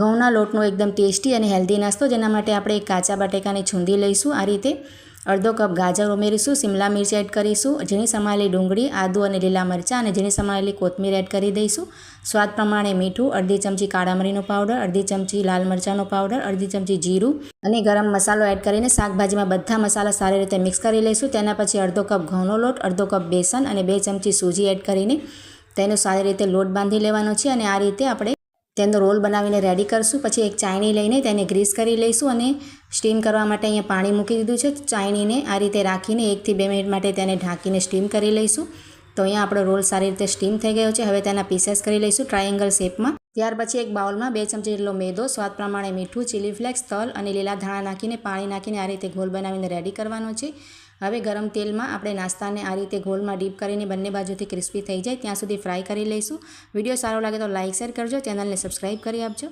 ઘઉંના લોટનો એકદમ ટેસ્ટી અને હેલ્ધી નાસ્તો, જેના માટે આપણે એક કાચા બટેકાને છૂંદી લઈશું. આ રીતે અડધો કપ ગાજર ઉમેરીશું, શિમલા મિર્ચ એડ કરીશું, ઝીણી સમારેલી ડુંગળી, આદુ અને લીલા મરચાં અને ઝીણી સમારેલી કોથમીર એડ કરી દઈશું. સ્વાદ પ્રમાણે મીઠું, અડધી ચમચી કાળા મરીનો પાવડર, અડધી ચમચી લાલ મરચાંનો પાવડર, અડધી ચમચી જીરું અને ગરમ મસાલો એડ કરીને શાકભાજીમાં બધા મસાલા સારી રીતે મિક્સ કરી લઈશું. તેના પછી અડધો કપ ઘઉંનો લોટ, અડધો કપ બેસન અને 2 ચમચી સૂજી એડ કરીને તેનો સારી રીતે લોટ બાંધી લેવાનો છે અને આ રીતે આપણે તેનો રોલ બનાવીને રેડી કરશું. પછી એક ચાયણી લઈને તેને ગ્રીસ કરી લઈશું અને સ્ટીમ કરવા માટે અહીંયા પાણી મૂકી દીધું છે. ચાયણીને આ રીતે રાખીને 1 થી 2 મિનિટ માટે તેને ઢાંકીને સ્ટીમ કરી લઈશું. તો અહીંયા આપણો રોલ સારી રીતે સ્ટીમ થઈ ગયો છે. હવે તેના પીસેસ કરી લઈશું ટ્રાયેંગલ શેપમાં. ત્યાર પછી એક બાઉલમાં 2 ચમચી જેટલો મેદો, સ્વાદ પ્રમાણે મીઠું, ચીલી ફ્લેક્સ, તલ અને લીલા ધાણા નાખીને પાણી નાખીને આ રીતે ગોળ બનાવીને રેડી કરવાનો છે. હવે ગરમ તેલમાં આપણે નાસ્તાને આ રીતે ગોળમાં ડીપ કરીને બંને બાજુથી ક્રિસ્પી થઈ જાય ત્યાં સુધી ફ્રાય કરી લઈશું. વિડીયો સારો લાગે તો લાઇક શેર કરજો, ચેનલને સબસ્ક્રાઈબ કરી આપજો.